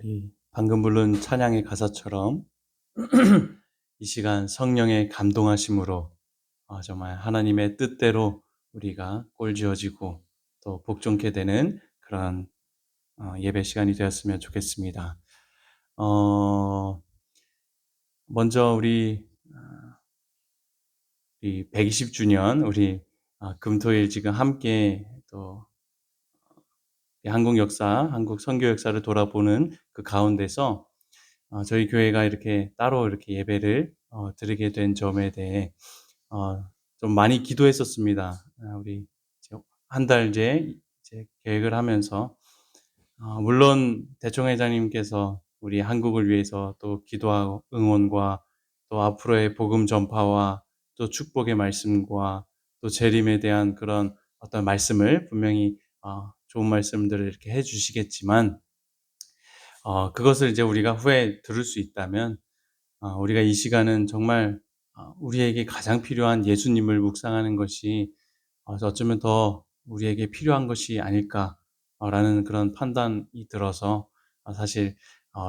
우리 방금 부른 찬양의 가사처럼 이 시간 성령의 감동하심으로 정말 하나님의 뜻대로 우리가 꼴지어지고 또 복종케 되는 그런 예배 시간이 되었으면 좋겠습니다. 어, 먼저 우리 120주년 우리 금토일 지금 함께 또 한국 역사, 한국 선교 역사를 돌아보는 그 가운데서 저희 교회가 이렇게 따로 이렇게 예배를 드리게 된 점에 대해 좀 많이 기도했었습니다. 우리 한 달째 이제 계획을 하면서 물론 대총회장님께서 우리 한국을 위해서 또 기도하고 응원과 또 앞으로의 복음 전파와 또 축복의 말씀과 또 재림에 대한 그런 어떤 말씀을 분명히 좋은 말씀들을 이렇게 해 주시겠지만 그것을 이제 우리가 후에 들을 수 있다면 우리가 이 시간은 정말 우리에게 가장 필요한 예수님을 묵상하는 것이 어쩌면 더 우리에게 필요한 것이 아닐까라는 그런 판단이 들어서 사실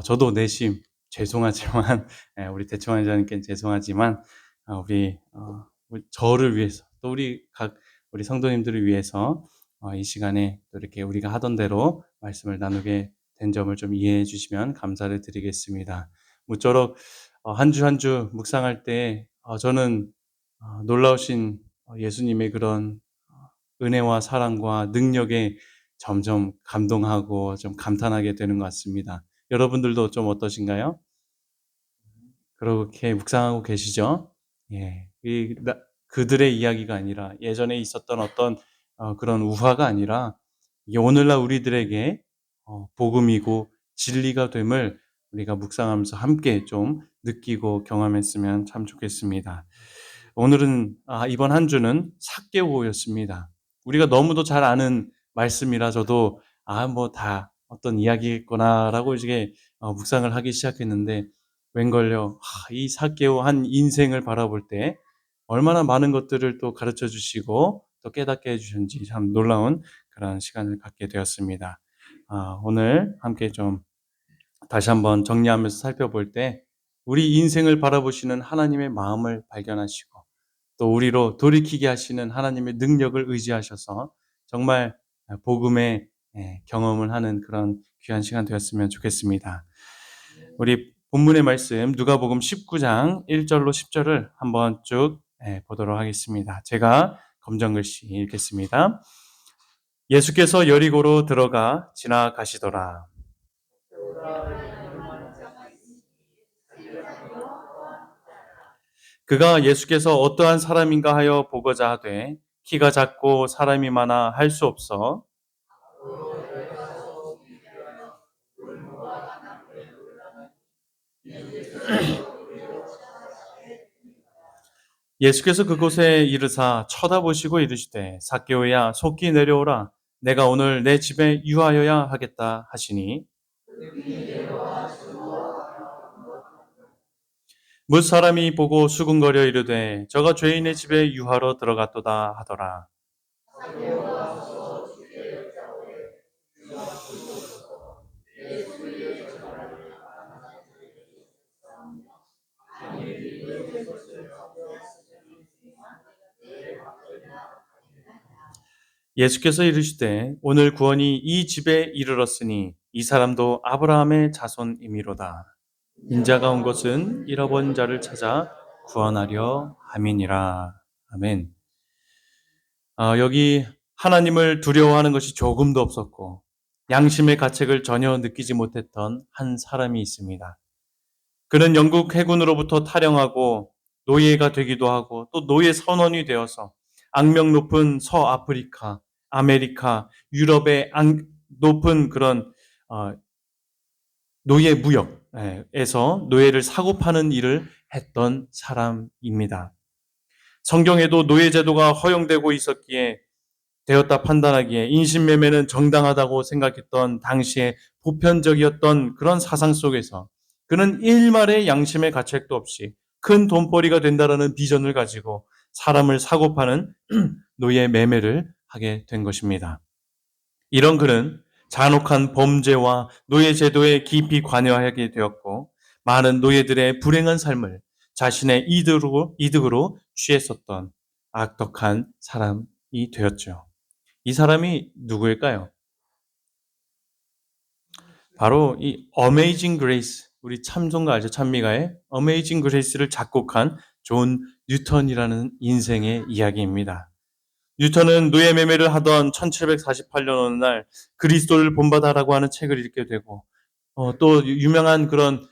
저도 내심 죄송하지만 우리 대청원장님께는 죄송하지만 우리 저를 위해서 또 우리 성도님들을 위해서 이 시간에 또 이렇게 우리가 하던 대로 말씀을 나누게 된 점을 좀 이해해 주시면 감사를 드리겠습니다. 모쪼록 한 주 한 주 묵상할 때 저는 놀라우신 예수님의 그런 은혜와 사랑과 능력에 점점 감동하고 좀 감탄하게 되는 것 같습니다. 여러분들도 좀 어떠신가요? 그렇게 묵상하고 계시죠? 예. 그들의 이야기가 아니라 예전에 있었던 어떤 그런 우화가 아니라 이게 오늘날 우리들에게 복음이고 진리가 됨을 우리가 묵상하면서 함께 좀 느끼고 경험했으면 참 좋겠습니다. 오늘은 이번 한 주는 삭개오였습니다. 우리가 너무도 잘 아는 말씀이라 저도 뭐 다 어떤 이야기겠구나라고 이제 묵상을 하기 시작했는데 웬걸요. 이 삭개오 한 인생을 바라볼 때 얼마나 많은 것들을 또 가르쳐 주시고 또 깨닫게 해 주셨는지 참 놀라운 그런 시간을 갖게 되었습니다. 오늘 함께 좀 다시 한번 정리하면서 살펴볼 때 우리 인생을 바라보시는 하나님의 마음을 발견하시고 또 우리로 돌이키게 하시는 하나님의 능력을 의지하셔서 정말 복음의 경험을 하는 그런 귀한 시간 되었으면 좋겠습니다. 우리 본문의 말씀 누가복음 19장 1절로 10절을 한번 쭉 보도록 하겠습니다. 제가 검정글씨 읽겠습니다. 예수께서 여리고로 들어가 지나가시더라. 그가 예수께서 어떠한 사람인가 하여 보고자 하되 키가 작고 사람이 많아 할 수 없어 예수께서 그곳에 이르사 쳐다보시고 이르시되 삭개오야 속히 내려오라 내가 오늘 내 집에 유하여야 하겠다 하시니 뭇 사람이 보고 수군거려 이르되 저가 죄인의 집에 유하러 들어갔도다 하더라. 예수께서 이르시되 오늘 구원이 이 집에 이르렀으니 이 사람도 아브라함의 자손이미로다. 인자가 온 것은 잃어버린 자를 찾아 구원하려 함이니라. 아멘. 여기 하나님을 두려워하는 것이 조금도 없었고 양심의 가책을 전혀 느끼지 못했던 한 사람이 있습니다. 그는 영국 해군으로부터 탈영하고 노예가 되기도 하고 또 노예 선원이 되어서 악명 높은 서아프리카, 아메리카, 유럽의 높은 그런 노예 무역에서 노예를 사고 파는 일을 했던 사람입니다. 성경에도 노예 제도가 허용되고 있었기에 되었다 판단하기에 인신매매는 정당하다고 생각했던 당시에 보편적이었던 그런 사상 속에서 그는 일말의 양심의 가책도 없이 큰 돈벌이가 된다라는 비전을 가지고 사람을 사고 파는 노예 매매를 하게 된 것입니다. 이런 그는 잔혹한 범죄와 노예 제도에 깊이 관여하게 되었고 많은 노예들의 불행한 삶을 자신의 이득으로 취했었던 악독한 사람이 되었죠. 이 사람이 누구일까요? 바로 이 어메이징 그레이스, 우리 참송가 알죠? 찬미가의 어메이징 그레이스를 작곡한 존 뉴턴이라는 인생의 이야기입니다. 뉴턴은 노예 매매를 하던 1748년 어느 날 그리스도를 본받아라고 하는 책을 읽게 되고 또 유명한 그런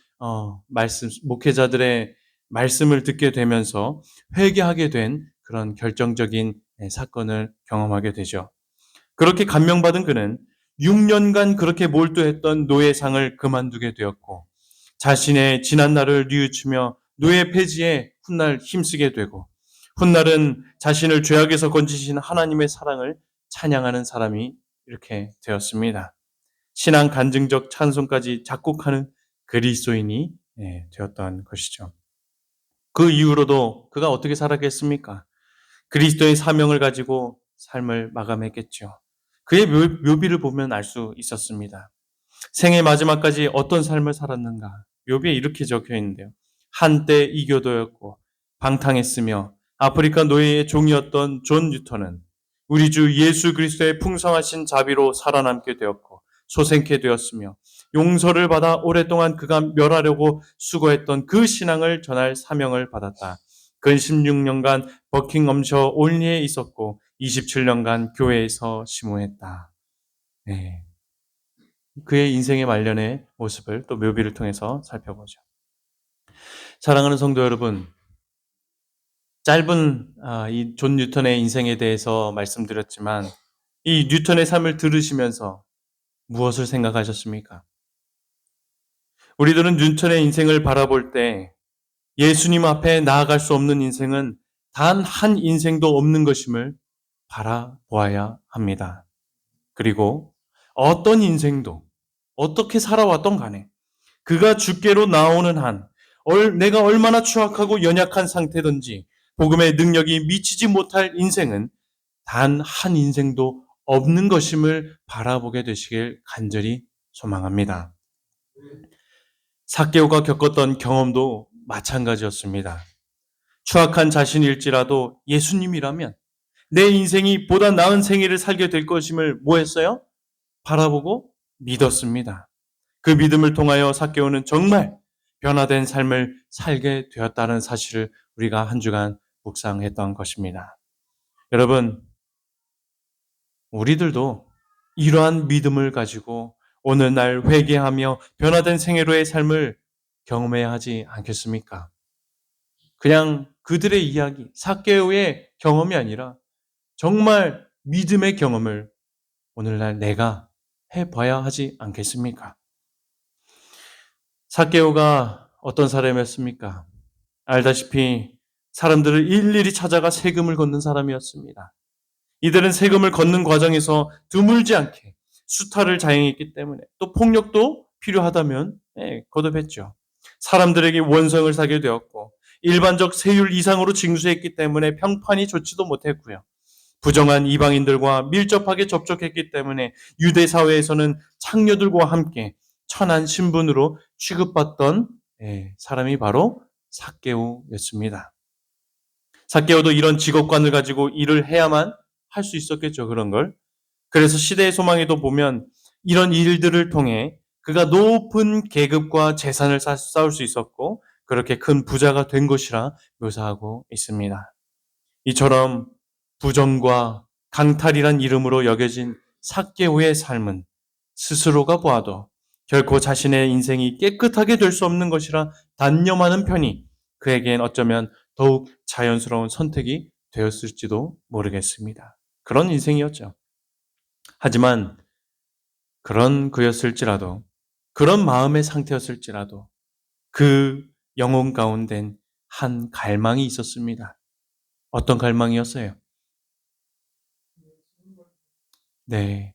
목회자들의 말씀을 듣게 되면서 회개하게 된 그런 결정적인 사건을 경험하게 되죠. 그렇게 감명받은 그는 6년간 그렇게 몰두했던 노예상을 그만두게 되었고 자신의 지난 날을 뉘우치며 노예 폐지에 훗날 힘쓰게 되고 훗날은 자신을 죄악에서 건지신 하나님의 사랑을 찬양하는 사람이 이렇게 되었습니다. 신앙 간증적 찬송까지 작곡하는 그리스도인이 되었던 것이죠. 그 이후로도 그가 어떻게 살아겠습니까? 그리스도의 사명을 가지고 삶을 마감했겠죠. 그의 묘비를 보면 알 수 있었습니다. 생애 마지막까지 어떤 삶을 살았는가? 묘비에 이렇게 적혀 있는데요. 한때 이교도였고 방탕했으며 아프리카 노예의 종이었던 존 뉴턴은 우리 주 예수 그리스도의 풍성하신 자비로 살아남게 되었고 소생케 되었으며 용서를 받아 오랫동안 그가 멸하려고 수고했던 그 신앙을 전할 사명을 받았다. 근 16년간 버킹엄셔 올리에 있었고 27년간 교회에서 심호했다. 네. 그의 인생의 말년의 모습을 또 묘비를 통해서 살펴보죠. 사랑하는 성도 여러분, 짧은 이 존 뉴턴의 인생에 대해서 말씀드렸지만 이 뉴턴의 삶을 들으시면서 무엇을 생각하셨습니까? 우리들은 뉴턴의 인생을 바라볼 때 예수님 앞에 나아갈 수 없는 인생은 단 한 인생도 없는 것임을 바라보아야 합니다. 그리고 어떤 인생도 어떻게 살아왔던 간에 그가 주께로 나오는 한 내가 얼마나 추악하고 연약한 상태든지 복음의 능력이 미치지 못할 인생은 단 한 인생도 없는 것임을 바라보게 되시길 간절히 소망합니다. 삭개오가 겪었던 경험도 마찬가지였습니다. 추악한 자신일지라도 예수님이라면 내 인생이 보다 나은 생애를 살게 될 것임을 뭐 했어요? 바라보고 믿었습니다. 그 믿음을 통하여 삭개오는 정말 변화된 삶을 살게 되었다는 사실을 우리가 한 주간 묵상했던 것입니다. 여러분, 우리들도 이러한 믿음을 가지고 오늘날 회개하며 변화된 생애로의 삶을 경험해야 하지 않겠습니까? 그냥 그들의 이야기, 삭개오의 경험이 아니라 정말 믿음의 경험을 오늘날 내가 해봐야 하지 않겠습니까? 삭개오가 어떤 사람이었습니까? 알다시피 사람들을 일일이 찾아가 세금을 걷는 사람이었습니다. 이들은 세금을 걷는 과정에서 드물지 않게 수탈을 자행했기 때문에 또 폭력도 필요하다면 거듭했죠. 사람들에게 원성을 사게 되었고 일반적 세율 이상으로 징수했기 때문에 평판이 좋지도 못했고요. 부정한 이방인들과 밀접하게 접촉했기 때문에 유대 사회에서는 창녀들과 함께 천한 신분으로 취급받던 사람이 바로 삭개오였습니다. 삭개오도 이런 직업관을 가지고 일을 해야만 할 수 있었겠죠, 그런 걸. 그래서 시대의 소망에도 보면 이런 일들을 통해 그가 높은 계급과 재산을 쌓을 수 있었고 그렇게 큰 부자가 된 것이라 묘사하고 있습니다. 이처럼 부정과 강탈이란 이름으로 여겨진 삭개오의 삶은 스스로가 보아도 결코 자신의 인생이 깨끗하게 될 수 없는 것이라 단념하는 편이 그에겐 어쩌면 더욱 자연스러운 선택이 되었을지도 모르겠습니다. 그런 인생이었죠. 하지만 그런 그였을지라도 그런 마음의 상태였을지라도 그 영혼 가운데는 한 갈망이 있었습니다. 어떤 갈망이었어요? 네.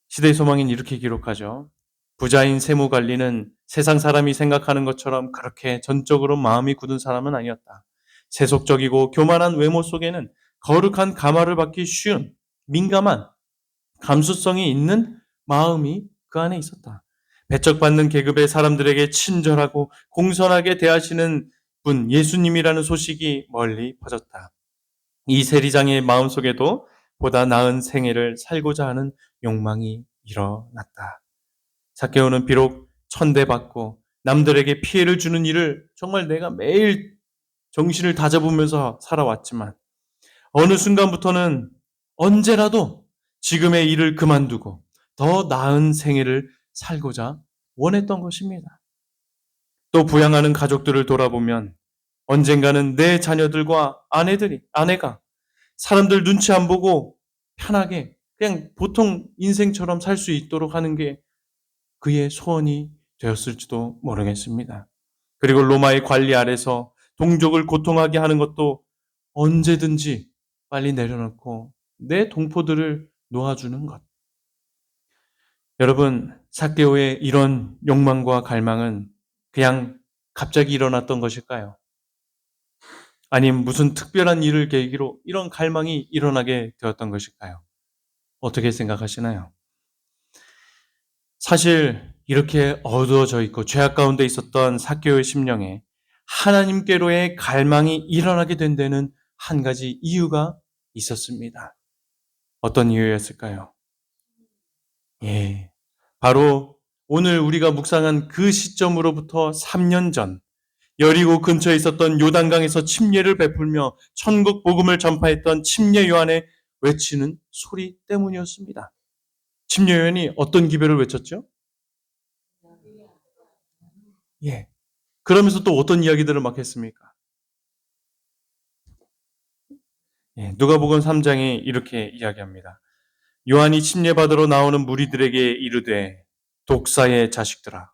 시대의 소망인 이렇게 기록하죠. 부자인 세무관리는 세상 사람이 생각하는 것처럼 그렇게 전적으로 마음이 굳은 사람은 아니었다. 세속적이고 교만한 외모 속에는 거룩한 감화를 받기 쉬운 민감한 감수성이 있는 마음이 그 안에 있었다. 배척받는 계급의 사람들에게 친절하고 공손하게 대하시는 분 예수님이라는 소식이 멀리 퍼졌다. 이 세리장의 마음속에도 보다 나은 생애를 살고자 하는 욕망이 일어났다. 삭개오는 비록 천대받고 남들에게 피해를 주는 일을 정말 내가 매일 정신을 다잡으면서 살아왔지만 어느 순간부터는 언제라도 지금의 일을 그만두고 더 나은 생애를 살고자 원했던 것입니다. 또 부양하는 가족들을 돌아보면 언젠가는 내 자녀들과 아내가 사람들 눈치 안 보고 편하게 그냥 보통 인생처럼 살 수 있도록 하는 게 그의 소원이 되었을지도 모르겠습니다. 그리고 로마의 관리 아래서 동족을 고통하게 하는 것도 언제든지 빨리 내려놓고 내 동포들을 놓아주는 것. 여러분, 삭개오의 이런 욕망과 갈망은 그냥 갑자기 일어났던 것일까요? 아니면 무슨 특별한 일을 계기로 이런 갈망이 일어나게 되었던 것일까요? 어떻게 생각하시나요? 사실 이렇게 어두워져 있고 죄악 가운데 있었던 삭개오의 심령에 하나님께로의 갈망이 일어나게 된 데는 한 가지 이유가 있었습니다. 어떤 이유였을까요? 예, 바로 오늘 우리가 묵상한 그 시점으로부터 3년 전 여리고 근처에 있었던 요단강에서 침례를 베풀며 천국 복음을 전파했던 침례 요한의 외치는 소리 때문이었습니다. 침례 요한이 어떤 기별을 외쳤죠? 예. 그러면서 또 어떤 이야기들을 막 했습니까? 예, 누가복음 3장에 이렇게 이야기합니다. 요한이 침례받으러 나오는 무리들에게 이르되 독사의 자식들아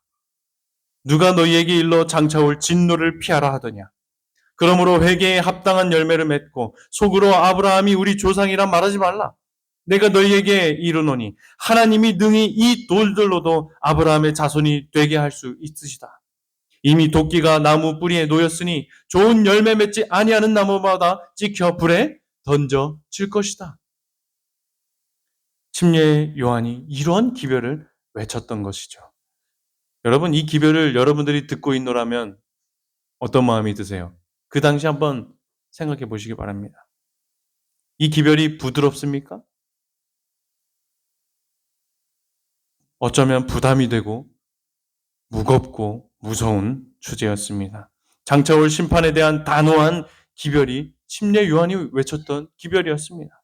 누가 너희에게 일러 장차올 진노를 피하라 하더냐. 그러므로 회개에 합당한 열매를 맺고 속으로 아브라함이 우리 조상이라 말하지 말라. 내가 너희에게 이르노니 하나님이 능히 이 돌들로도 아브라함의 자손이 되게 할 수 있으시다. 이미 도끼가 나무 뿌리에 놓였으니 좋은 열매 맺지 아니하는 나무마다 찍혀 불에 던져질 것이다. 침례 요한이 이러한 기별을 외쳤던 것이죠. 여러분, 이 기별을 여러분들이 듣고 있노라면 어떤 마음이 드세요? 그 당시 한번 생각해 보시기 바랍니다. 이 기별이 부드럽습니까? 어쩌면 부담이 되고 무겁고 무서운 주제였습니다. 장차올 심판에 대한 단호한 기별이 침례 요한이 외쳤던 기별이었습니다.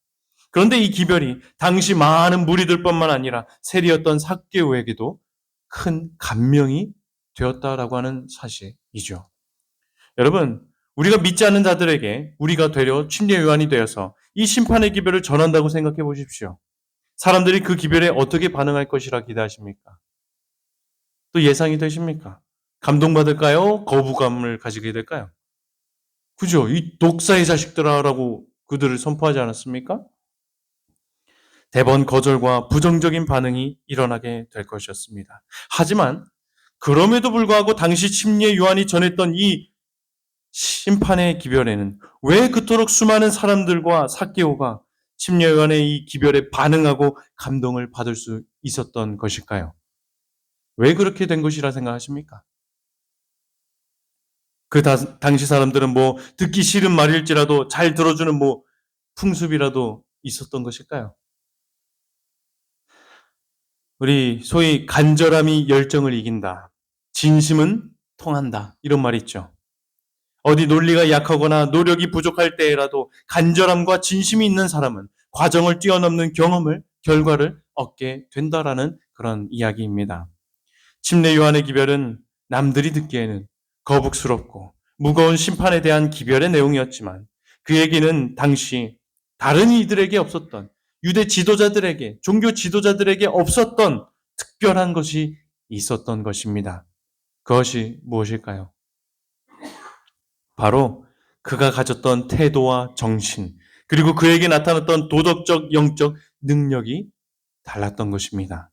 그런데 이 기별이 당시 많은 무리들뿐만 아니라 세리였던 삭개오에게도 큰 감명이 되었다라고 하는 사실이죠. 여러분, 우리가 믿지 않는 자들에게 우리가 되려 침례 요한이 되어서 이 심판의 기별을 전한다고 생각해 보십시오. 사람들이 그 기별에 어떻게 반응할 것이라 기대하십니까? 또 예상이 되십니까? 감동받을까요? 거부감을 가지게 될까요? 그죠? 이 독사의 자식들아라고 그들을 선포하지 않았습니까? 대번 거절과 부정적인 반응이 일어나게 될 것이었습니다. 하지만 그럼에도 불구하고 당시 침례 요한이 전했던 이 심판의 기별에는 왜 그토록 수많은 사람들과 삭개오가 침례 요한의 이 기별에 반응하고 감동을 받을 수 있었던 것일까요? 왜 그렇게 된 것이라 생각하십니까? 그 당시 사람들은 뭐 듣기 싫은 말일지라도 잘 들어주는 뭐 풍습이라도 있었던 것일까요? 우리 소위 간절함이 열정을 이긴다. 진심은 통한다. 이런 말이 있죠. 어디 논리가 약하거나 노력이 부족할 때라도 간절함과 진심이 있는 사람은 과정을 뛰어넘는 결과를 얻게 된다라는 그런 이야기입니다. 침례 요한의 기별은 남들이 듣기에는 거북스럽고 무거운 심판에 대한 기별의 내용이었지만 그에게는 당시 다른 이들에게 없었던 유대 지도자들에게 종교 지도자들에게 없었던 특별한 것이 있었던 것입니다. 그것이 무엇일까요? 바로 그가 가졌던 태도와 정신 그리고 그에게 나타났던 도덕적 영적 능력이 달랐던 것입니다.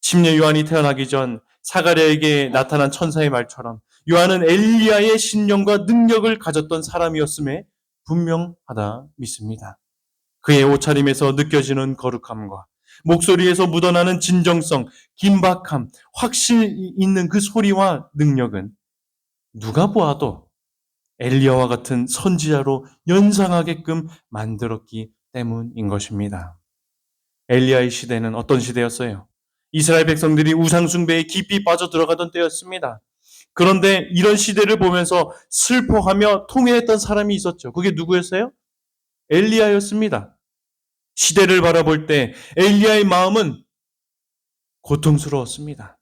침례 요한이 태어나기 전 사가랴에게 나타난 천사의 말처럼 요한은 엘리야의 신령과 능력을 가졌던 사람이었음에 분명하다 믿습니다. 그의 옷차림에서 느껴지는 거룩함과 목소리에서 묻어나는 진정성, 긴박함, 확실 있는 그 소리와 능력은 누가 보아도 엘리야와 같은 선지자로 연상하게끔 만들었기 때문인 것입니다. 엘리야의 시대는 어떤 시대였어요? 이스라엘 백성들이 우상숭배에 깊이 빠져들어가던 때였습니다. 그런데 이런 시대를 보면서 슬퍼하며 통회했던 사람이 있었죠. 그게 누구였어요? 엘리야였습니다. 시대를 바라볼 때 엘리야의 마음은 고통스러웠습니다.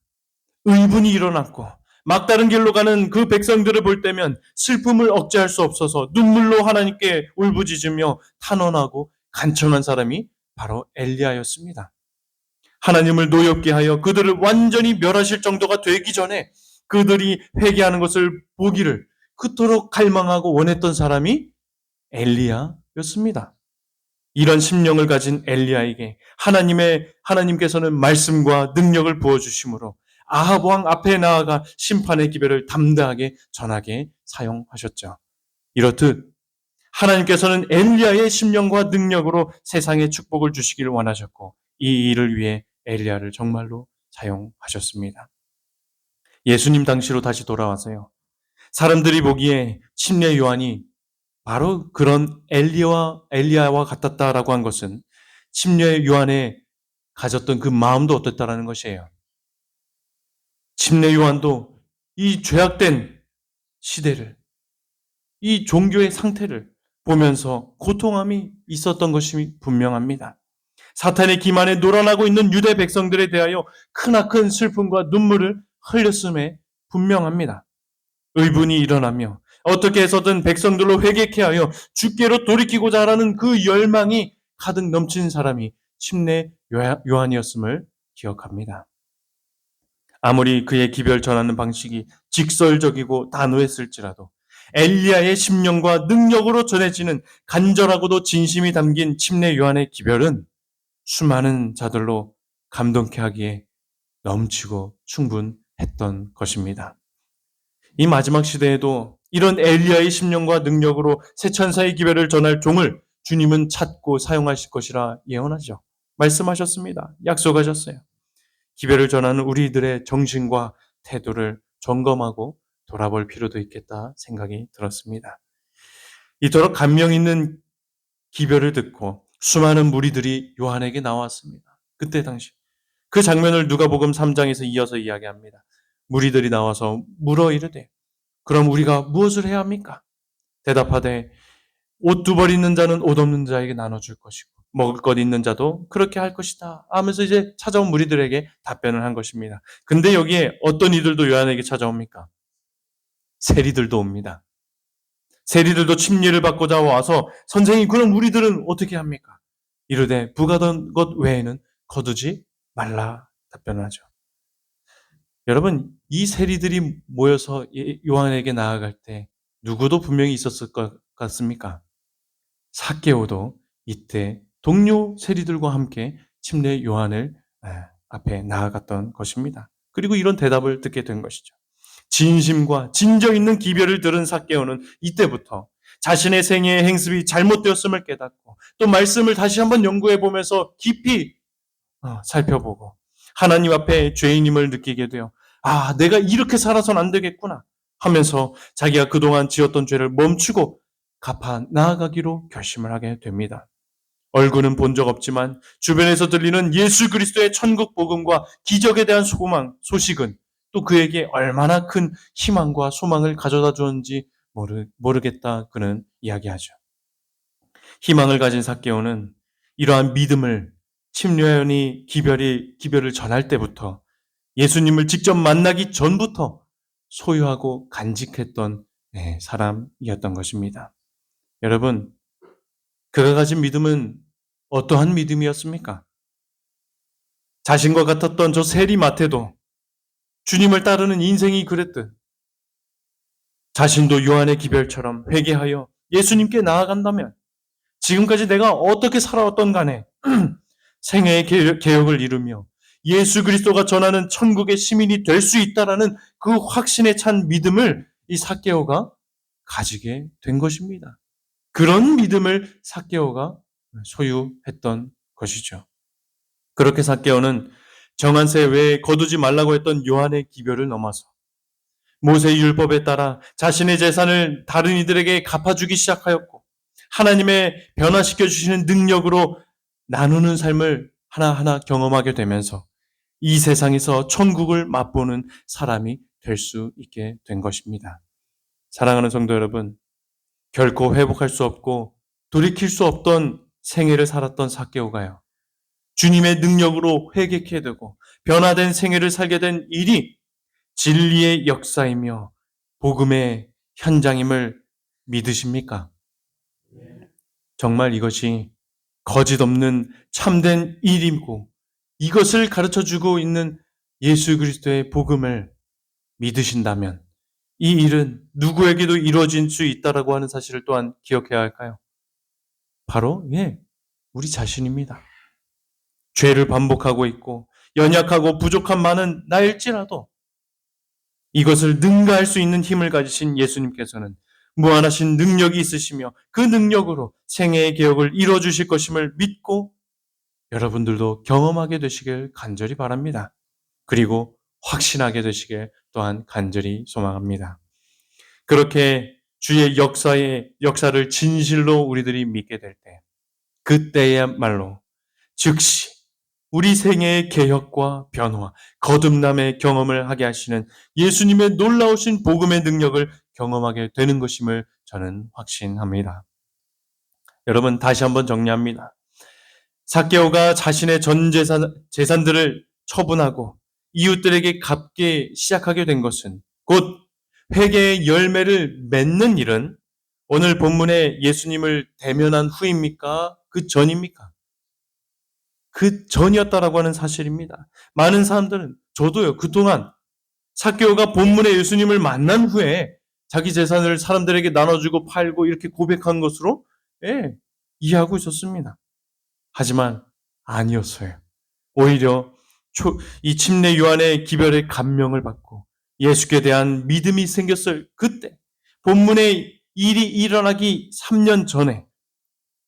의분이 일어났고 막다른 길로 가는 그 백성들을 볼 때면 슬픔을 억제할 수 없어서 눈물로 하나님께 울부짖으며 탄원하고 간청한 사람이 바로 엘리야였습니다. 하나님을 노엽게 하여 그들을 완전히 멸하실 정도가 되기 전에 그들이 회개하는 것을 보기를 그토록 갈망하고 원했던 사람이 엘리야였습니다. 이런 심령을 가진 엘리야에게 하나님께서는 말씀과 능력을 부어주심으로 아합 왕 앞에 나아가 심판의 기별을 담대하게 전하게 사용하셨죠. 이렇듯 하나님께서는 엘리야의 심령과 능력으로 세상에 축복을 주시기를 원하셨고 이 일을 위해 엘리야를 정말로 사용하셨습니다. 예수님 당시로 다시 돌아와서요. 사람들이 보기에 침례 요한이 바로 그런 엘리야와 같았다라고 한 것은 침례 요한에 가졌던 그 마음도 어땠다라는 것이에요. 침례 요한도 이 죄악된 시대를, 이 종교의 상태를 보면서 고통함이 있었던 것이 분명합니다. 사탄의 기만에 놀아나고 있는 유대 백성들에 대하여 크나큰 슬픔과 눈물을 흘렸음에 분명합니다. 의분이 일어나며 어떻게 해서든 백성들로 회개케 하여 주께로 돌이키고자 하는 그 열망이 가득 넘치는 사람이 침례 요한이었음을 기억합니다. 아무리 그의 기별 전하는 방식이 직설적이고 단호했을지라도 엘리야의 심령과 능력으로 전해지는 간절하고도 진심이 담긴 침례 요한의 기별은 수많은 자들로 감동케 하기에 넘치고 충분했던 것입니다. 이 마지막 시대에도 이런 엘리야의 심령과 능력으로 새 천사의 기별을 전할 종을 주님은 찾고 사용하실 것이라 예언하죠. 말씀하셨습니다. 약속하셨어요. 기별을 전하는 우리들의 정신과 태도를 점검하고 돌아볼 필요도 있겠다 생각이 들었습니다. 이토록 감명 있는 기별을 듣고 수많은 무리들이 요한에게 나왔습니다. 그때 당시 그 장면을 누가복음 3장에서 이어서 이야기합니다. 무리들이 나와서 물어 이르되 그럼 우리가 무엇을 해야 합니까? 대답하되 옷 두 벌 있는 자는 옷 없는 자에게 나눠줄 것이고 먹을 것 있는 자도 그렇게 할 것이다 하면서 이제 찾아온 무리들에게 답변을 한 것입니다. 근데 여기에 어떤 이들도 요한에게 찾아옵니까? 세리들도 옵니다. 세리들도 침례를 받고자 와서 선생님 그럼 우리들은 어떻게 합니까? 이르되 부가던 것 외에는 거두지 말라 답변하죠. 여러분 이 세리들이 모여서 요한에게 나아갈 때 누구도 분명히 있었을 것 같습니까? 삭개오도 이때 동료 세리들과 함께 침례 요한을 앞에 나아갔던 것입니다. 그리고 이런 대답을 듣게 된 것이죠. 진심과 진정 있는 기별을 들은 삭개오는 이때부터 자신의 생애의 행습이 잘못되었음을 깨닫고 또 말씀을 다시 한번 연구해 보면서 깊이 살펴보고 하나님 앞에 죄인임을 느끼게 되어 내가 이렇게 살아서는 안 되겠구나 하면서 자기가 그동안 지었던 죄를 멈추고 갚아 나아가기로 결심을 하게 됩니다. 얼굴은 본 적 없지만 주변에서 들리는 예수 그리스도의 천국 복음과 기적에 대한 소식은 또 그에게 얼마나 큰 희망과 소망을 가져다 주었는지 모르겠다 그는 이야기하죠. 희망을 가진 삭개오는 이러한 믿음을 침례요한이 기별을 전할 때부터 예수님을 직접 만나기 전부터 소유하고 간직했던 사람이었던 것입니다. 여러분, 그가 가진 믿음은 어떠한 믿음이었습니까? 자신과 같았던 저 세리 마태도 주님을 따르는 인생이 그랬듯 자신도 요한의 기별처럼 회개하여 예수님께 나아간다면 지금까지 내가 어떻게 살아왔던 간에 생애의 개혁을 이루며 예수 그리스도가 전하는 천국의 시민이 될 수 있다라는 그 확신에 찬 믿음을 이 삭개오가 가지게 된 것입니다. 그런 믿음을 삭개오가 소유했던 것이죠. 그렇게 삭개오는 정한세 외에 거두지 말라고 했던 요한의 기별을 넘어서 모세의 율법에 따라 자신의 재산을 다른 이들에게 갚아주기 시작하였고, 하나님의 변화시켜 주시는 능력으로 나누는 삶을 하나하나 경험하게 되면서 이 세상에서 천국을 맛보는 사람이 될 수 있게 된 것입니다. 사랑하는 성도 여러분, 결코 회복할 수 없고 돌이킬 수 없던 생애를 살았던 삭개오가요, 주님의 능력으로 회개케 되고 변화된 생애를 살게 된 일이 진리의 역사이며 복음의 현장임을 믿으십니까? 정말 이것이 거짓 없는 참된 일이고 이것을 가르쳐주고 있는 예수 그리스도의 복음을 믿으신다면 이 일은 누구에게도 이루어질 수 있다라고 하는 사실을 또한 기억해야 할까요? 바로 우리 자신입니다. 죄를 반복하고 있고 연약하고 부족한 많은 나일지라도 이것을 능가할 수 있는 힘을 가지신 예수님께서는 무한하신 능력이 있으시며 그 능력으로 생애의 개혁을 이루어주실 것임을 믿고 여러분들도 경험하게 되시길 간절히 바랍니다. 그리고 확신하게 되시길 또한 간절히 소망합니다. 그렇게 주의 역사를 진실로 우리들이 믿게 될 때, 그때야말로 즉시 우리 생애의 개혁과 변화, 거듭남의 경험을 하게 하시는 예수님의 놀라우신 복음의 능력을 경험하게 되는 것임을 저는 확신합니다. 여러분, 다시 한번 정리합니다. 삭개오가 자신의 전 재산들을 처분하고 이웃들에게 갚게 시작하게 된 것은 곧 회개의 열매를 맺는 일은 오늘 본문에 예수님을 대면한 후입니까? 그 전입니까? 그 전이었다라고 하는 사실입니다. 많은 사람들은, 저도요, 그동안 삭개오가 본문에 예수님을 만난 후에 자기 재산을 사람들에게 나눠주고 팔고 이렇게 고백한 것으로 이해하고 있었습니다. 하지만 아니었어요. 오히려 이 침례 요한의 기별의 감명을 받고 예수께 대한 믿음이 생겼을 그때, 본문의 일이 일어나기 3년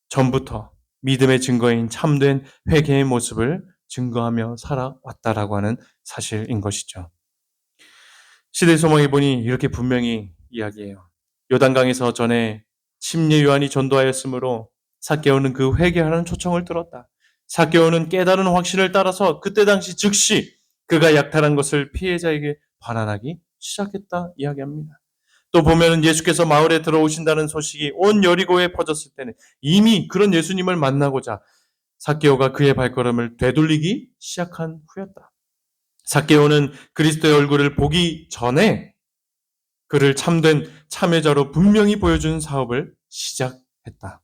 전부터 믿음의 증거인 참된 회개의 모습을 증거하며 살아왔다라고 하는 사실인 것이죠. 시대의 소망에 보니 이렇게 분명히 이야기해요. 요단강에서 전에 침례 요한이 전도하였으므로 삭개오는 그 회개하는 초청을 들었다. 삭개오는 깨달은 확신을 따라서 그때 당시 즉시 그가 약탈한 것을 피해자에게 반환하기 시작했다 이야기합니다. 또 보면은 예수께서 마을에 들어오신다는 소식이 온 여리고에 퍼졌을 때는 이미 그런 예수님을 만나고자 삭개오가 그의 발걸음을 되돌리기 시작한 후였다. 삭개오는 그리스도의 얼굴을 보기 전에 그를 참된 참여자로 분명히 보여준 사업을 시작했다.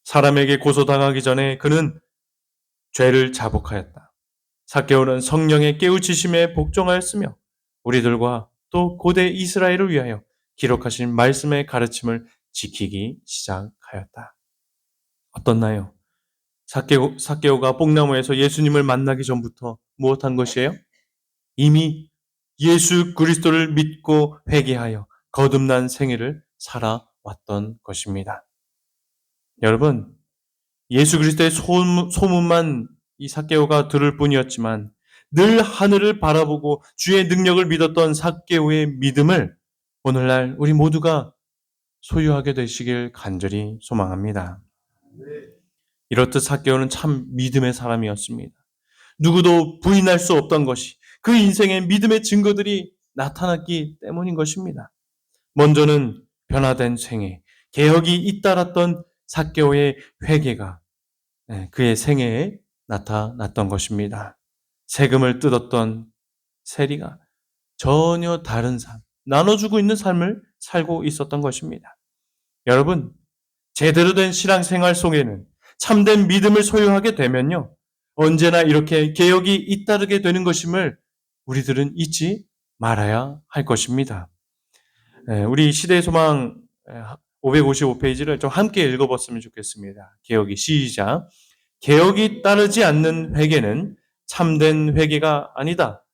사람에게 고소당하기 전에 그는 죄를 자복하였다. 삭개오는 성령의 깨우치심에 복종하였으며 우리들과 또 고대 이스라엘을 위하여 기록하신 말씀의 가르침을 지키기 시작하였다. 어떻나요? 삭개오가 뽕나무에서 예수님을 만나기 전부터 무엇한 것이에요? 이미 예수 그리스도를 믿고 회개하여 거듭난 생애를 살아왔던 것입니다. 여러분, 예수 그리스도의 소문만 이 삭개오가 들을 뿐이었지만 늘 하늘을 바라보고 주의 능력을 믿었던 삭개오의 믿음을 오늘날 우리 모두가 소유하게 되시길 간절히 소망합니다. 이렇듯 삭개오는 참 믿음의 사람이었습니다. 누구도 부인할 수 없던 것이 그 인생의 믿음의 증거들이 나타났기 때문인 것입니다. 먼저는 변화된 생애, 개혁이 잇따랐던 삭개오의 회개가 그의 생애에 나타났던 것입니다. 세금을 뜯었던 세리가 전혀 다른 삶, 나눠주고 있는 삶을 살고 있었던 것입니다. 여러분, 제대로 된 신앙생활 속에는 참된 믿음을 소유하게 되면요, 언제나 이렇게 개혁이 잇따르게 되는 것임을 우리들은 잊지 말아야 할 것입니다. 우리 시대의 소망 555페이지를 좀 함께 읽어봤으면 좋겠습니다. 개혁이 시작. 개혁이 따르지 않는 회개는 참된 회개가 아니다.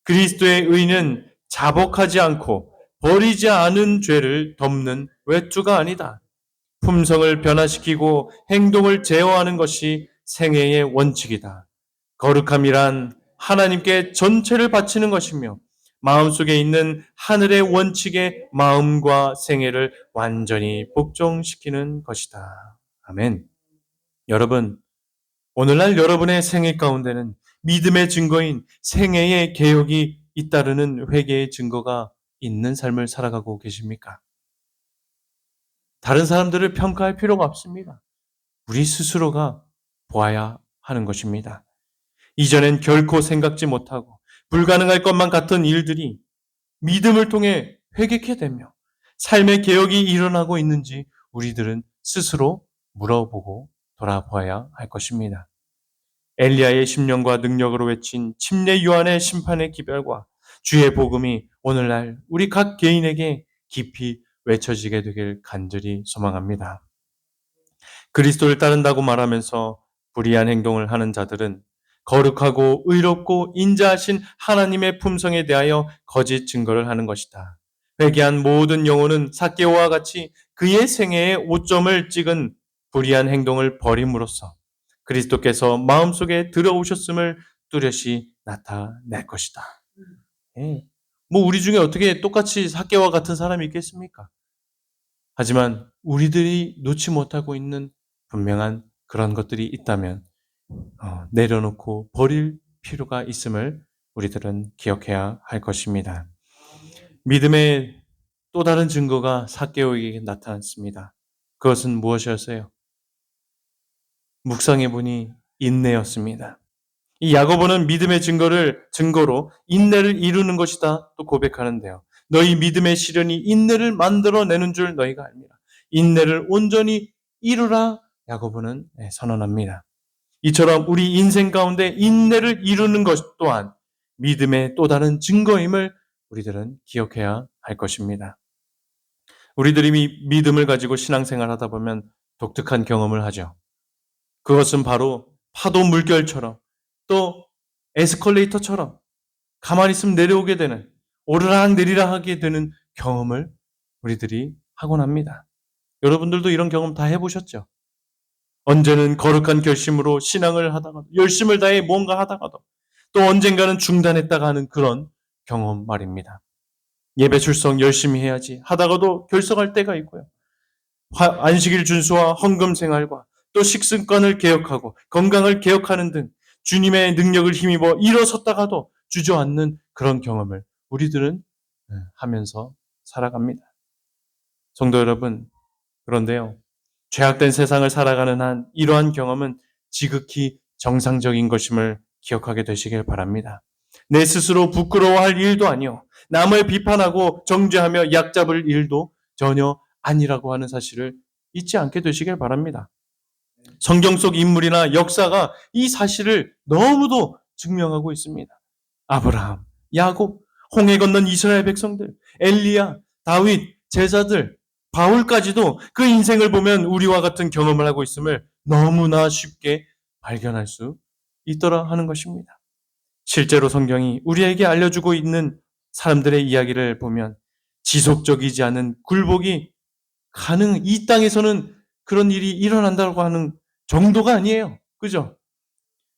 그리스도의 의는 자복하지 않고 버리지 않은 죄를 덮는 외투가 아니다. 품성을 변화시키고 행동을 제어하는 것이 생애의 원칙이다. 거룩함이란 하나님께 전체를 바치는 것이며 마음속에 있는 하늘의 원칙의 마음과 생애를 완전히 복종시키는 것이다. 아멘. 여러분, 오늘날 여러분의 생애 가운데는 믿음의 증거인 생애의 개혁이 잇따르는 회개의 증거가 있는 삶을 살아가고 계십니까? 다른 사람들을 평가할 필요가 없습니다. 우리 스스로가 보아야 하는 것입니다. 이전엔 결코 생각지 못하고 불가능할 것만 같은 일들이 믿음을 통해 회개케 되며 삶의 개혁이 일어나고 있는지 우리들은 스스로 물어보고 돌아보아야 할 것입니다. 엘리야의 심령과 능력으로 외친 침례 요한의 심판의 기별과 주의 복음이 오늘날 우리 각 개인에게 깊이 외쳐지게 되길 간절히 소망합니다. 그리스도를 따른다고 말하면서 불의한 행동을 하는 자들은 거룩하고 의롭고 인자하신 하나님의 품성에 대하여 거짓 증거를 하는 것이다. 회개한 모든 영혼은 삭개오와 같이 그의 생애에 오점을 찍은 불의한 행동을 버림으로써 그리스도께서 마음속에 들어오셨음을 뚜렷이 나타낼 것이다. 예. 뭐 우리 중에 어떻게 똑같이 삭개오와 같은 사람이 있겠습니까? 하지만 우리들이 놓지 못하고 있는 분명한 그런 것들이 있다면 내려놓고 버릴 필요가 있음을 우리들은 기억해야 할 것입니다. 믿음의 또 다른 증거가 삭개오에게 나타났습니다. 그것은 무엇이었어요? 묵상해 보니 인내였습니다. 이 야고보는 믿음의 증거로 인내를 이루는 것이다 또 고백하는데요. 너희 믿음의 시련이 인내를 만들어내는 줄 너희가 압니다. 인내를 온전히 이루라 야고보는 선언합니다. 이처럼 우리 인생 가운데 인내를 이루는 것 또한 믿음의 또 다른 증거임을 우리들은 기억해야 할 것입니다. 우리들이 믿음을 가지고 신앙생활 하다 보면 독특한 경험을 하죠. 그것은 바로 파도 물결처럼 또 에스컬레이터처럼 가만히 있으면 내려오게 되는 오르락 내리락 하게 되는 경험을 우리들이 하곤 합니다. 여러분들도 이런 경험 다 해보셨죠? 언제는 거룩한 결심으로 신앙을 하다가도 열심을 다해 뭔가 하다가도 또 언젠가는 중단했다가 하는 그런 경험 말입니다. 예배 출석 열심히 해야지 하다가도 결석할 때가 있고요. 안식일 준수와 헌금 생활과 또 식습관을 개혁하고 건강을 개혁하는 등 주님의 능력을 힘입어 일어섰다가도 주저앉는 그런 경험을 우리들은 하면서 살아갑니다. 성도 여러분, 그런데요. 죄악된 세상을 살아가는 한 이러한 경험은 지극히 정상적인 것임을 기억하게 되시길 바랍니다. 내 스스로 부끄러워할 일도 아니요. 남을 비판하고 정죄하며 약잡을 일도 전혀 아니라고 하는 사실을 잊지 않게 되시길 바랍니다. 성경 속 인물이나 역사가 이 사실을 너무도 증명하고 있습니다. 아브라함, 야곱, 홍해 건넌 이스라엘 백성들, 엘리야, 다윗, 제자들, 바울까지도 그 인생을 보면 우리와 같은 경험을 하고 있음을 너무나 쉽게 발견할 수 있더라 하는 것입니다. 실제로 성경이 우리에게 알려주고 있는 사람들의 이야기를 보면 지속적이지 않은 굴복이 이 땅에서는 그런 일이 일어난다고 하는 정도가 아니에요. 그죠?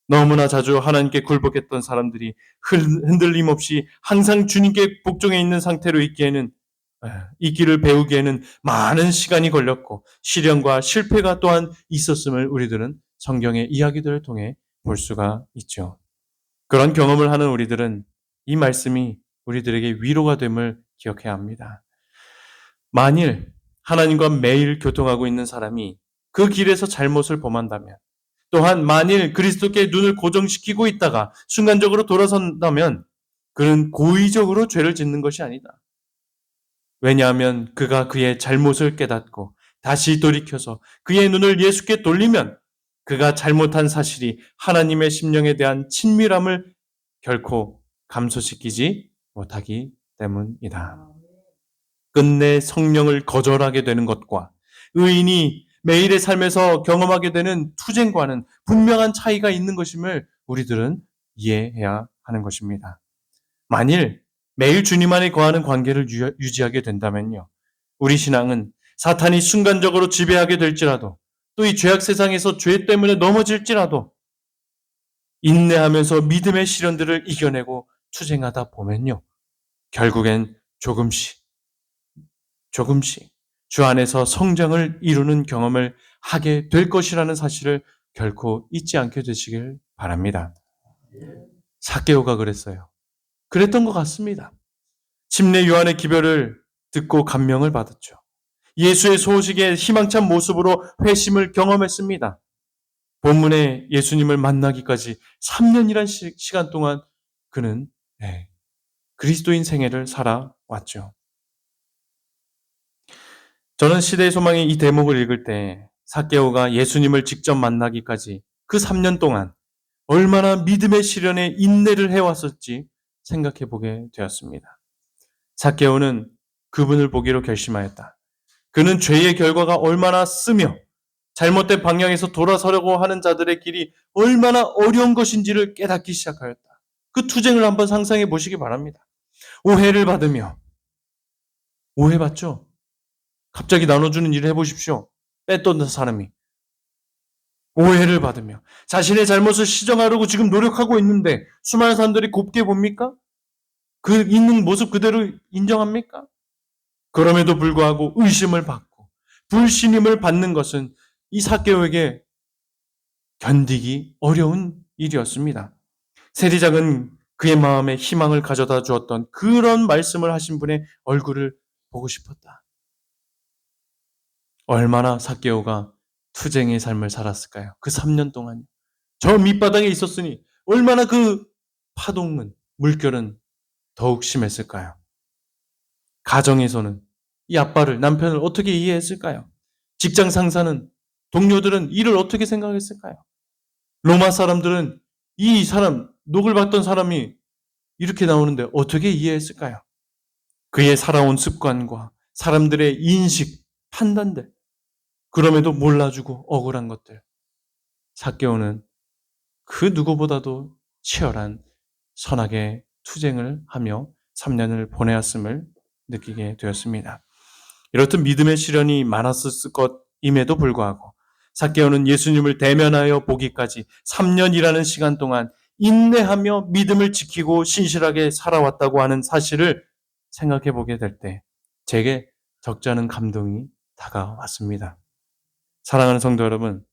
너무나 자주 하나님께 굴복했던 사람들이 흔들림 없이 항상 주님께 복종해 있는 상태로 있기를 배우기에는 많은 시간이 걸렸고 시련과 실패가 또한 있었음을 우리들은 성경의 이야기들을 통해 볼 수가 있죠. 그런 경험을 하는 우리들은 이 말씀이 우리들에게 위로가 됨을 기억해야 합니다. 만일 하나님과 매일 교통하고 있는 사람이 그 길에서 잘못을 범한다면 또한 만일 그리스도께 눈을 고정시키고 있다가 순간적으로 돌아선다면 그는 고의적으로 죄를 짓는 것이 아니다. 왜냐하면 그가 그의 잘못을 깨닫고 다시 돌이켜서 그의 눈을 예수께 돌리면 그가 잘못한 사실이 하나님의 심령에 대한 친밀함을 결코 감소시키지 못하기 때문이다. 끝내 성령을 거절하게 되는 것과 의인이 매일의 삶에서 경험하게 되는 투쟁과는 분명한 차이가 있는 것임을 우리들은 이해해야 하는 것입니다. 만일 매일 주님 안에 거하는 관계를 유지하게 된다면요. 우리 신앙은 사탄이 순간적으로 지배하게 될지라도 또 이 죄악 세상에서 죄 때문에 넘어질지라도 인내하면서 믿음의 시련들을 이겨내고 투쟁하다 보면요. 결국엔 조금씩 주 안에서 성장을 이루는 경험을 하게 될 것이라는 사실을 결코 잊지 않게 되시길 바랍니다. 삭개오가 그랬어요. 그랬던 것 같습니다. 침례 요한의 기별을 듣고 감명을 받았죠. 예수의 소식의 희망찬 모습으로 회심을 경험했습니다. 본문에 예수님을 만나기까지 3년이란 시간 동안 그는 그리스도인 생애를 살아왔죠. 저는 시대의 소망의 이 대목을 읽을 때 삭개오가 예수님을 직접 만나기까지 그 3년 동안 얼마나 믿음의 시련에 인내를 해왔을지 생각해 보게 되었습니다. 삭개오는 그분을 보기로 결심하였다. 그는 죄의 결과가 얼마나 쓰며 잘못된 방향에서 돌아서려고 하는 자들의 길이 얼마나 어려운 것인지를 깨닫기 시작하였다. 그 투쟁을 한번 상상해 보시기 바랍니다. 오해를 받으며, 오해받죠? 갑자기 나눠주는 일을 해보십시오. 뺏던 사람이. 오해를 받으며, 자신의 잘못을 시정하려고 지금 노력하고 있는데, 수많은 사람들이 곱게 봅니까? 그 있는 모습 그대로 인정합니까? 그럼에도 불구하고 의심을 받고, 불신임을 받는 것은 이 삭개오에게 견디기 어려운 일이었습니다. 세리장은 그의 마음에 희망을 가져다 주었던 그런 말씀을 하신 분의 얼굴을 보고 싶었다. 얼마나 삭개오가 투쟁의 삶을 살았을까요? 그 3년 동안. 저 밑바닥에 있었으니 얼마나 그 파동은, 물결은 더욱 심했을까요? 가정에서는 이 아빠를, 남편을 어떻게 이해했을까요? 직장 상사는, 동료들은 이를 어떻게 생각했을까요? 로마 사람들은 이 사람, 녹을 받던 사람이 이렇게 나오는데 어떻게 이해했을까요? 그의 살아온 습관과 사람들의 인식, 판단들, 그럼에도 몰라주고 억울한 것들. 삭개오는 그 누구보다도 치열한 선악의 투쟁을 하며 3년을 보내었음을 느끼게 되었습니다. 이렇듯 믿음의 시련이 많았을 것임에도 불구하고 삭개오는 예수님을 대면하여 보기까지 3년이라는 시간 동안 인내하며 믿음을 지키고 신실하게 살아왔다고 하는 사실을 생각해 보게 될 때 제게 적지 않은 감동이 다가왔습니다. 사랑하는 성도 여러분,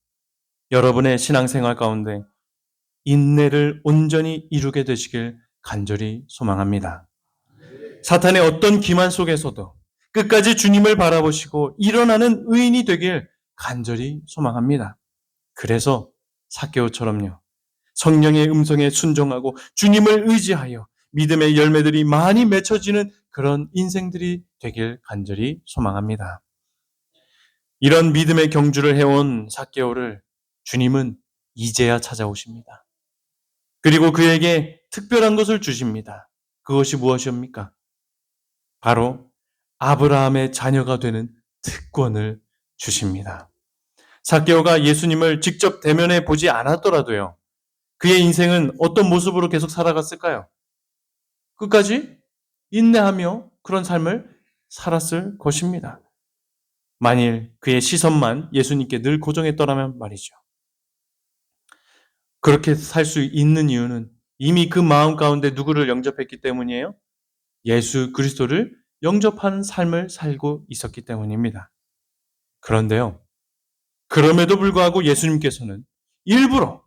여러분의 신앙생활 가운데 인내를 온전히 이루게 되시길 간절히 소망합니다. 사탄의 어떤 기만 속에서도 끝까지 주님을 바라보시고 일어나는 의인이 되길 간절히 소망합니다. 그래서 삭개오처럼요. 성령의 음성에 순종하고 주님을 의지하여 믿음의 열매들이 많이 맺혀지는 그런 인생들이 되길 간절히 소망합니다. 이런 믿음의 경주를 해온 삭개오를 주님은 이제야 찾아오십니다. 그리고 그에게 특별한 것을 주십니다. 그것이 무엇입니까? 바로 아브라함의 자녀가 되는 특권을 주십니다. 삭개오가 예수님을 직접 대면해 보지 않았더라도요. 그의 인생은 어떤 모습으로 계속 살아갔을까요? 끝까지 인내하며 그런 삶을 살았을 것입니다. 만일 그의 시선만 예수님께 늘 고정했더라면 말이죠. 그렇게 살 수 있는 이유는 이미 그 마음 가운데 누구를 영접했기 때문이에요? 예수 그리스도를 영접하는 삶을 살고 있었기 때문입니다. 그런데요, 그럼에도 불구하고 예수님께서는 일부러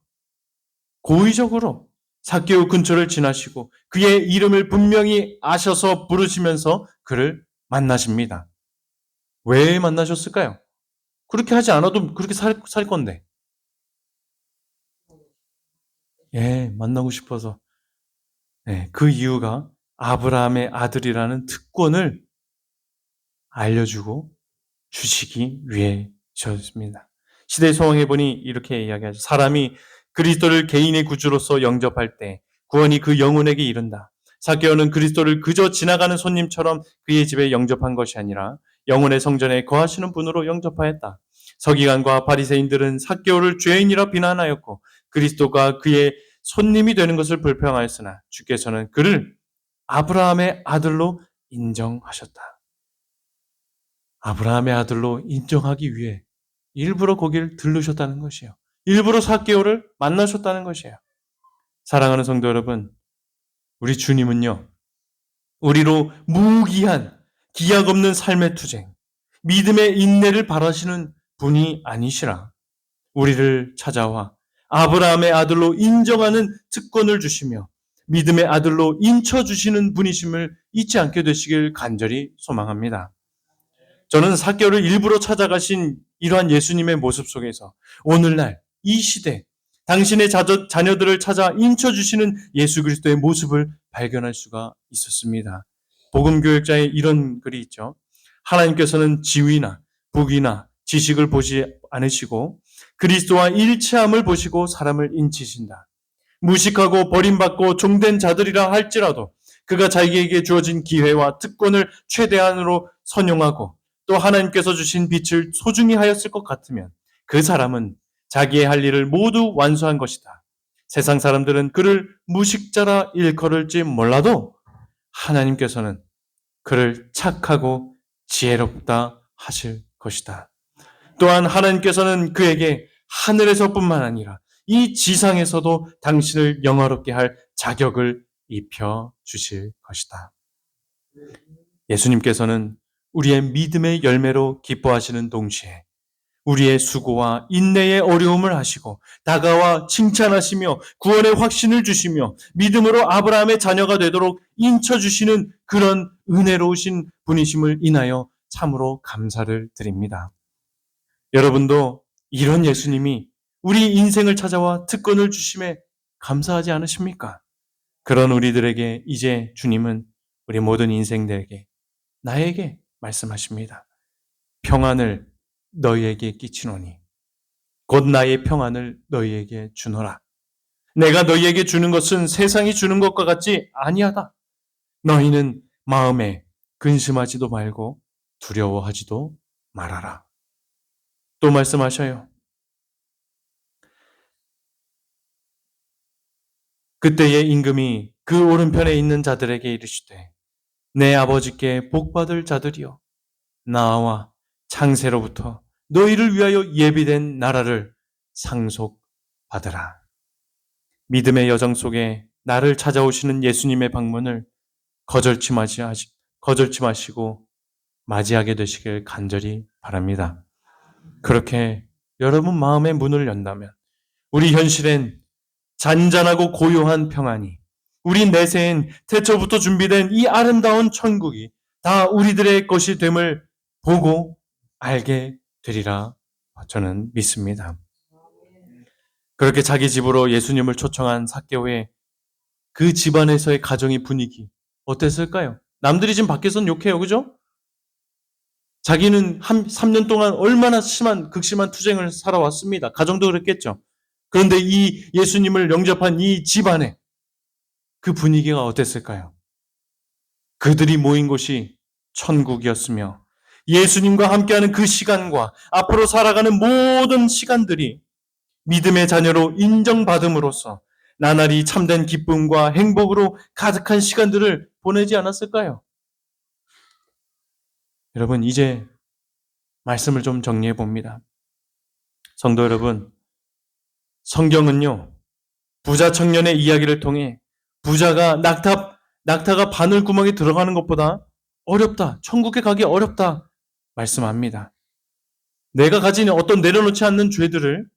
고의적으로 삭개오 근처를 지나시고 그의 이름을 분명히 아셔서 부르시면서 그를 만나십니다. 왜 만나셨을까요? 그렇게 하지 않아도 그렇게 살 건데. 만나고 싶어서. 그 이유가 아브라함의 아들이라는 특권을 알려주고 주시기 위해서였습니다. 시대의 소망해 보니 이렇게 이야기하죠. 사람이 그리스도를 개인의 구주로서 영접할 때 구원이 그 영혼에게 이른다. 삭개오는 그리스도를 그저 지나가는 손님처럼 그의 집에 영접한 것이 아니라 영혼의 성전에 거하시는 분으로 영접하였다. 서기관과 바리새인들은 삭개오를 죄인이라 비난하였고 그리스도가 그의 손님이 되는 것을 불평하였으나 주께서는 그를 아브라함의 아들로 인정하셨다. 아브라함의 아들로 인정하기 위해 일부러 거기를 들르셨다는 것이에요. 일부러 삭개오를 만나셨다는 것이에요. 사랑하는 성도 여러분, 우리 주님은요, 우리로 무기한 기약 없는 삶의 투쟁, 믿음의 인내를 바라시는 분이 아니시라 우리를 찾아와 아브라함의 아들로 인정하는 특권을 주시며 믿음의 아들로 인쳐주시는 분이심을 잊지 않게 되시길 간절히 소망합니다. 저는 사개오를 일부러 찾아가신 이러한 예수님의 모습 속에서 오늘날 이 시대 당신의 자녀들을 찾아 인쳐주시는 예수 그리스도의 모습을 발견할 수가 있었습니다. 복음교역자의 이런 글이 있죠. 하나님께서는 지위나 부귀나 지식을 보지 않으시고 그리스도와 일치함을 보시고 사람을 인치신다. 무식하고 버림받고 종된 자들이라 할지라도 그가 자기에게 주어진 기회와 특권을 최대한으로 선용하고 또 하나님께서 주신 빛을 소중히 하였을 것 같으면 그 사람은 자기의 할 일을 모두 완수한 것이다. 세상 사람들은 그를 무식자라 일컬을지 몰라도 하나님께서는 그를 착하고 지혜롭다 하실 것이다. 또한 하나님께서는 그에게 하늘에서뿐만 아니라 이 지상에서도 당신을 영화롭게 할 자격을 입혀 주실 것이다. 예수님께서는 우리의 믿음의 열매로 기뻐하시는 동시에 우리의 수고와 인내의 어려움을 하시고 다가와 칭찬하시며 구원의 확신을 주시며 믿음으로 아브라함의 자녀가 되도록 인쳐주시는 그런 은혜로우신 분이심을 인하여 참으로 감사를 드립니다. 여러분도 이런 예수님이 우리 인생을 찾아와 특권을 주심에 감사하지 않으십니까? 그런 우리들에게 이제 주님은 우리 모든 인생들에게 나에게 말씀하십니다. 평안을 너희에게 끼치노니 곧 나의 평안을 너희에게 주노라. 내가 너희에게 주는 것은 세상이 주는 것과 같지 아니하다. 너희는 마음에 근심하지도 말고 두려워하지도 말아라. 또 말씀하셔요. 그때의 임금이 그 오른편에 있는 자들에게 이르시되 내 아버지께 복받을 자들이여 나와 창세로부터 너희를 위하여 예비된 나라를 상속받으라. 믿음의 여정 속에 나를 찾아오시는 예수님의 방문을 거절치 마시고 맞이하게 되시길 간절히 바랍니다. 그렇게 여러분 마음의 문을 연다면 우리 현실엔 잔잔하고 고요한 평안이, 우리 내세엔 태초부터 준비된 이 아름다운 천국이 다 우리들의 것이 됨을 보고 알게 되리라 저는 믿습니다. 그렇게 자기 집으로 예수님을 초청한 삭개오의 그 집안에서의 가정의 분위기 어땠을까요? 남들이 지금 밖에서는 욕해요, 그죠? 자기는 3년 동안 얼마나 극심한 투쟁을 살아왔습니다. 가정도 그랬겠죠. 그런데 이 예수님을 영접한 이 집안에 그 분위기가 어땠을까요? 그들이 모인 곳이 천국이었으며 예수님과 함께하는 그 시간과 앞으로 살아가는 모든 시간들이 믿음의 자녀로 인정받음으로써 나날이 참된 기쁨과 행복으로 가득한 시간들을 보내지 않았을까요? 여러분, 이제 말씀을 좀 정리해 봅니다. 성도 여러분, 성경은요, 부자 청년의 이야기를 통해 부자가 낙타가 바늘구멍에 들어가는 것보다 어렵다, 천국에 가기 어렵다 말씀합니다. 내가 가진 어떤 내려놓지 않는 죄들을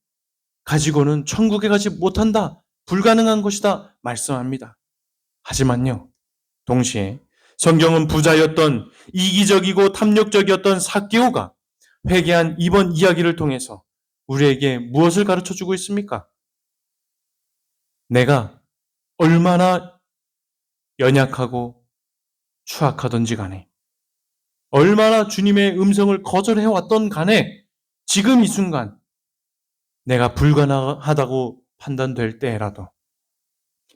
가지고는 천국에 가지 못한다, 불가능한 것이다 말씀합니다. 하지만요, 동시에 성경은 부자였던 이기적이고 탐욕적이었던 삭개오가 회개한 이번 이야기를 통해서 우리에게 무엇을 가르쳐주고 있습니까? 내가 얼마나 연약하고 추악하던지 간에 얼마나 주님의 음성을 거절해왔던 간에 지금 이 순간 내가 불가능하다고 판단될 때라도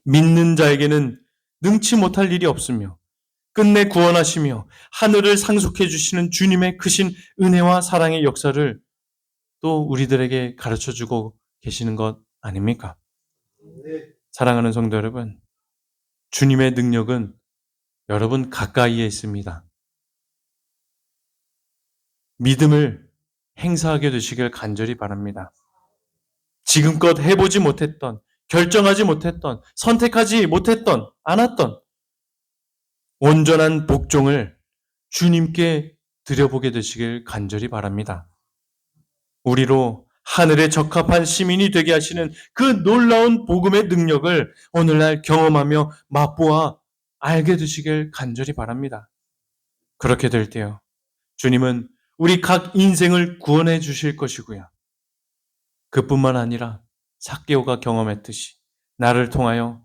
믿는 자에게는 능치 못할 일이 없으며 끝내 구원하시며 하늘을 상속해 주시는 주님의 크신 은혜와 사랑의 역사를 또 우리들에게 가르쳐주고 계시는 것 아닙니까? 사랑하는 성도 여러분, 주님의 능력은 여러분 가까이에 있습니다. 믿음을 행사하게 되시길 간절히 바랍니다. 지금껏 해보지 못했던 결정하지 못했던, 선택하지 못했던, 않았던 온전한 복종을 주님께 드려보게 되시길 간절히 바랍니다. 우리로 하늘에 적합한 시민이 되게 하시는 그 놀라운 복음의 능력을 오늘날 경험하며 맛보아 알게 되시길 간절히 바랍니다. 그렇게 될 때요, 주님은 우리 각 인생을 구원해 주실 것이고요. 그뿐만 아니라 삭개오가 경험했듯이 나를 통하여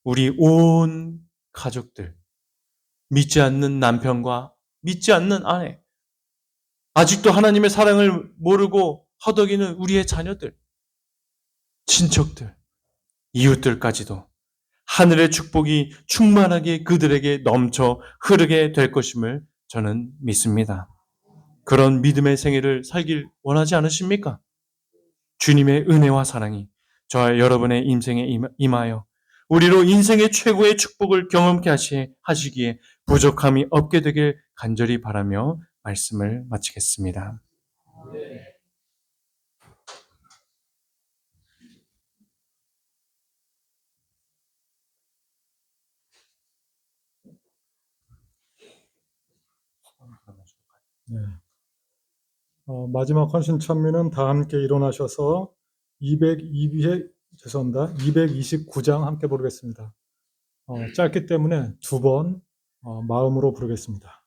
우리 온 가족들, 믿지 않는 남편과 믿지 않는 아내, 아직도 하나님의 사랑을 모르고 허덕이는 우리의 자녀들, 친척들, 이웃들까지도 하늘의 축복이 충만하게 그들에게 넘쳐 흐르게 될 것임을 저는 믿습니다. 그런 믿음의 생애를 살길 원하지 않으십니까? 주님의 은혜와 사랑이 저와 여러분의 인생에 임하여 우리로 인생의 최고의 축복을 경험케 하시기에 부족함이 없게 되길 간절히 바라며 말씀을 마치겠습니다. 네. 마지막 헌신 찬미는 다 함께 일어나셔서 229장 함께 부르겠습니다. 짧기 때문에 두 번 마음으로 부르겠습니다.